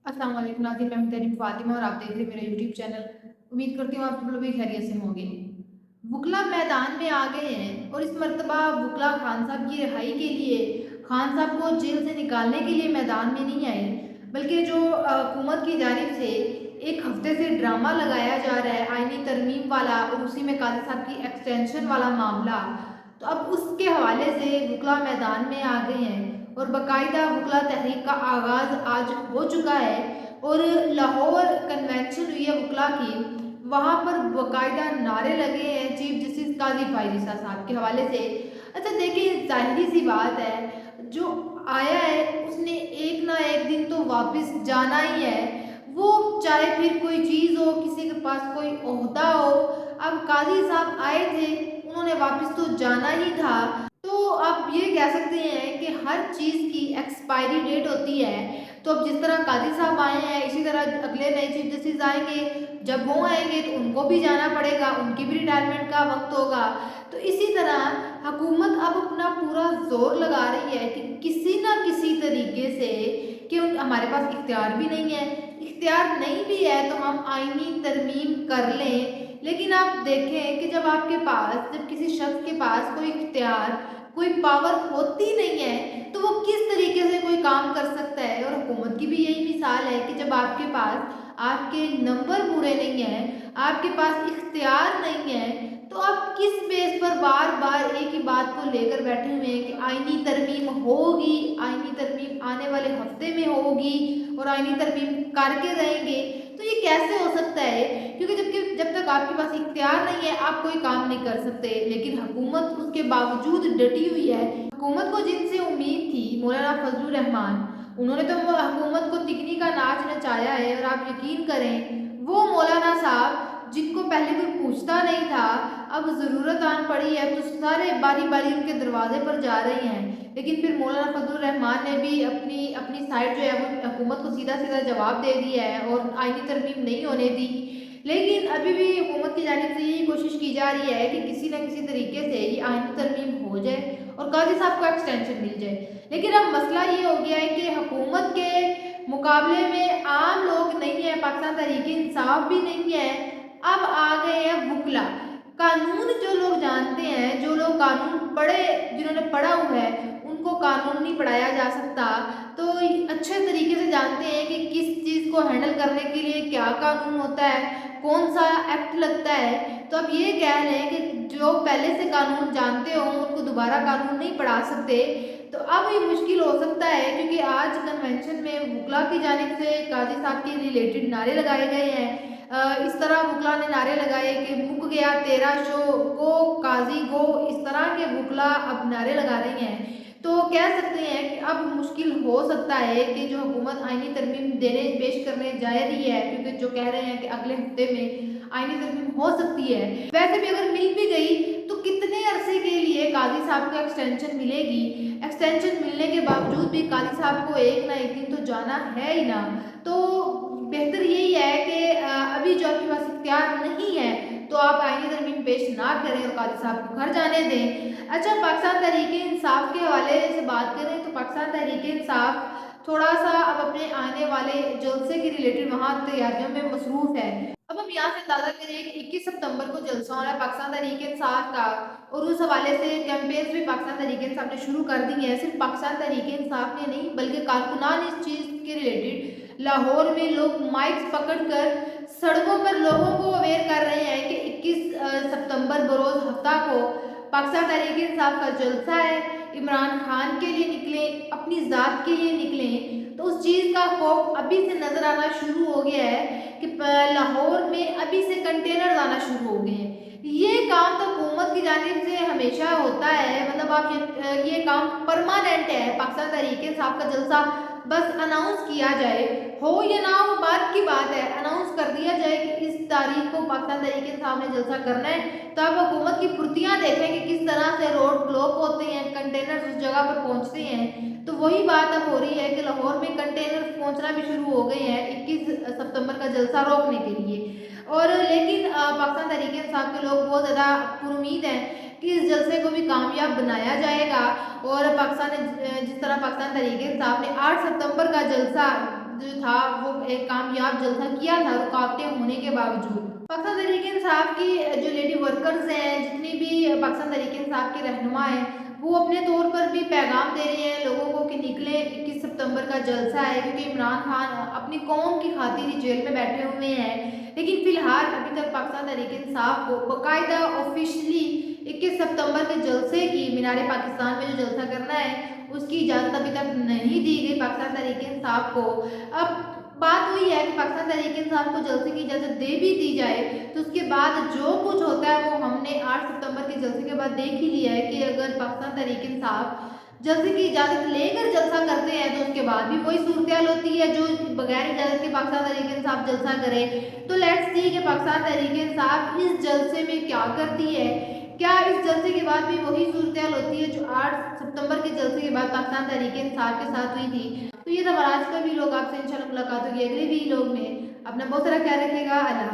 अस्सलाम वालेकुम नाज़रीन, मैं हूं तहरीन फ़ातिमा और आप देख रहे हैं मेरा यूट्यूब चैनल। उम्मीद करती हूँ आप सब लोग भी खैरियत से होंगे। वुकला मैदान में आ गए हैं और इस मर्तबा वुकला खान साहब की रिहाई के लिए, खान साहब को जेल से निकालने के लिए मैदान में नहीं आए, बल्कि जो हुकूमत की जानिब से एक हफ्ते से ड्रामा लगाया जा रहा है आईनी तरमीम वाला और उसी में काजी साहब की एक्सटेंशन वाला मामला, तो अब उसके हवाले से वुकला मैदान में आ गए हैं और बाकायदा वुकला तहरीक का आगाज़ आज हो चुका है और लाहौर कन्वेंशन हुई है वुकला की। वहाँ पर बाकायदा नारे लगे हैं चीफ जस्टिस काजी फायजीसा साहब के हवाले से। अच्छा देखिए, ज़ाहिरी सी बात है, जो आया है उसने एक ना एक दिन तो वापस जाना ही है। वो चाहे फिर कोई चीज़ हो, किसी के पास कोई ओहदा हो, अब काजी साहब आए थे, उन्होंने वापस तो जाना ही था। तो आप ये कह सकते हैं कि हर चीज़ की एक्सपायरी डेट होती है। तो अब जिस तरह काजी साहब आए हैं, इसी तरह अगले नए चीफ जस्टिस आएंगे। जब वो आएंगे तो उनको भी जाना पड़ेगा, उनकी भी रिटायरमेंट का वक्त होगा। तो इसी तरह हुकूमत अब अपना पूरा जोर लगा रही है कि किसी ना किसी तरीके से, कि हमारे पास इख्तियार भी नहीं है, इख्तियार नहीं भी है तो हम आईनी तरमीम कर लें। लेकिन आप देखें कि जब आपके पास, जब किसी शख्स के पास कोई इख्तियार, कोई पावर होती नहीं है, तो वो किस तरीके से कोई काम कर सकता है। और हुकूमत की भी यही मिसाल है कि जब आपके पास आपके नंबर पूरे नहीं हैं, आपके पास इख्तियार नहीं है, तो आप किस बेस पर बार बार एक ही बात को लेकर बैठे हुए हैं कि आईनी तरमीम होगी, आईनी तरमीम आने वाले हफ्ते में होगी और आईनी तरमीम करके रहेंगे। तो ये कैसे हो सकता है? क्योंकि जब तक आपके पास इख्तियार नहीं है, आप कोई काम नहीं कर सकते। लेकिन हुकूमत उसके बावजूद डटी हुई है। हुकूमत को जिनसे उम्मीद थी, मौलाना फजलुर रहमान, उन्होंने तो वो हुकूमत को तिकनी का नाच नचाया है। और आप यकीन करें, वो मौलाना साहब जिनको पहले कोई पूछता नहीं था, अब ज़रूरत आन पड़ी है तो सारे बारी बारी उनके दरवाजे पर जा रहे हैं। लेकिन फिर मौलाना फजलुर रहमान ने भी अपनी अपनी साइड जो है वो हुकूमत को सीधा सीधा जवाब दे दिया है और आईनी तरमीम नहीं होने दी। लेकिन अभी भी हुकूमत की जानिब से यही कोशिश की जा रही है कि किसी न किसी तरीके से ये आईनी तरमीम हो जाए और काजी साहब को एक्सटेंशन मिल जाए। लेकिन अब मसला ये हो गया है कि हुकूमत के मुकाबले में आम लोग नहीं है, पाकिस्तान तहरीक इंसाफ भी नहीं है, अब आ गए हैं वुकला। कानून जो लोग जानते हैं, जो लोग कानून पढ़े, जिन्होंने पढ़ा हुआ है, उनको कानून नहीं पढ़ाया जा सकता। तो अच्छे तरीके से जानते हैं कि किस चीज़ को हैंडल करने के लिए क्या कानून होता है, कौन सा एक्ट लगता है। तो अब ये कह लें कि जो पहले से कानून जानते हो उनको दोबारा कानून नहीं पढ़ा सकते। तो अब ये मुश्किल हो सकता है, क्योंकि आज कन्वेंशन में वुकला की जानिब से काजी साहब के रिलेटेड नारे लगाए गए हैं। इस तरह वुकला ने नारे लगाए कि मुक गया तेरा शो, गो काजी गो, इस तरह के वुकला अब नारे लगा रहे हैं। तो कह सकते हैं कि अब मुश्किल हो सकता है कि जो हुकूमत आईनी तरमीम देने पेश करने जा रही है, क्योंकि जो कह रहे हैं कि अगले हफ्ते में आईनी तरमीम हो सकती है। वैसे भी अगर मिल भी गई तो कितने अरसे के लिए काजी साहब को एक्सटेंशन मिलेगी? एक्सटेंशन मिलने के बावजूद भी काजी साहब को एक ना एक दिन तो जाना है ही ना। तो बेहतर यही है कि अभी जो आपके पास इख्तियार नहीं है तो आप आईनी तरमीम पेश ना करें और काजी साहब को घर जाने दें। अच्छा, पाकिस्तान तहरीक इंसाफ के हवाले से बात करें तो पाकिस्तान तहरीक इंसाफ थोड़ा सा अब अपने आने वाले जलसे के रिलेटेड वहाँ तैयारियों में मसरूफ है। अब हम यहाँ से अंदाजा करें कि 21 सितंबर को जलसा होना है पाकिस्तान तहरीक इंसाफ का, और उस हवाले से कैंपेन्स भी पाकिस्तान तहरीक इंसाफ ने शुरू कर दी हैं। सिर्फ पाकिस्तान तहरीक इंसाफ ने नहीं, बल्कि कारकुनान इस चीज़ के रिलेटेड लाहौर में लोग माइक्स पकड़कर सड़कों पर लोगों को अवेयर कर रहे हैं कि 21 सितंबर बरोज़ हफ्ता को पाकिस्तान तहरीक इंसाफ का जलसा है, इमरान खान के लिए निकलें, अपनी ज़ात के लिए निकलें। तो उस चीज़ का खौफ अभी से नज़र आना शुरू हो गया है कि लाहौर में अभी से कंटेनर आना शुरू हो गए हैं। ये काम तो हुकूमत की जानिब से हमेशा होता है, मतलब आप ये काम परमानेंट है। पाकिस्तान तहरीक इंसाफ का जलसा बस अनाउंस किया जाए, हो या ना हो बात की बात है, अनाउंस कर दिया जाए कि इस तारीख को पाकिस्तान तहरीक इंसाफ ने जलसा करना है, तो आप हुकूमत की फुर्तियाँ देखें कि किस तरह से रोड ब्लॉक होते हैं, कंटेनर उस जगह पर पहुंचते हैं। तो वही बात अब हो रही है कि लाहौर में कंटेनर पहुंचना भी शुरू हो गए हैं 21 सितंबर का जलसा रोकने के लिए। और लेकिन पाकिस्तान तहरीक इंसाफ के लोग बहुत ज़्यादा पुरुमीद हैं कि इस जलसे को भी कामयाब बनाया जाएगा। और पाकिस्तान ने जिस तरह पाकिस्तान तहरीक इंसाफ ने 8 सितंबर का जलसा जो था वो एक कामयाब जलसा किया था रुकावटें होने के बावजूद। पाकिस्तान तहरीक-ए-इंसाफ की जो लेडी वर्कर्स हैं, जितनी भी पाकिस्तान तहरीक-ए-इंसाफ के रहनुमा हैं, वो अपने तौर पर भी पैगाम दे रहे हैं लोगों को कि निकले 21 सितंबर का जलसा है, क्योंकि इमरान खान अपनी कौम की खातिर ही जेल में बैठे हुए हैं। लेकिन फिलहाल अभी तक पाकिस्तान तहरीक-ए-इंसाफ को बाकायदा ऑफिशियली 21 सितंबर के जलसे की मीनार पाकिस्तान में जो जलसा करना है उसकी इजाज़त अभी तक नहीं दी गई पाकिस्तान तहरीक-ए-इंसाफ को। अब बात वही है कि पाकिस्तान तहरीक-ए-इंसाफ को जलसे की इजाज़त दे भी दी जाए तो उसके बाद जो कुछ होता है वो हमने 8 सितंबर के जलसे के बाद देख ही लिया है कि अगर पाकिस्तान तहरीक-ए-इंसाफ जलसे की इजाज़त लेकर जलसा करते हैं तो उसके बाद भी वही सूरत-ए-हाल होती है जो बगैर इजाज़त के पाकिस्तान तहरीक-ए-इंसाफ जलसा करे। तो लेट्स सी कि पाकिस्तान तहरीक-ए-इंसाफ इस जलसे में क्या करती है? क्या इस जलसे के बाद भी वही सूरत-ए-हाल होती है जो 8 सितंबर के जलसे के बाद पाकिस्तान तहरीक-ए-इंसाफ के साथ हुई थी? तो ये था आज का वीलॉग। आपसे इंशाल्लाह मुलाकात होगी अगले वीलॉग में। अपना बहुत सारा ख्याल रखिएगा। अल्लाह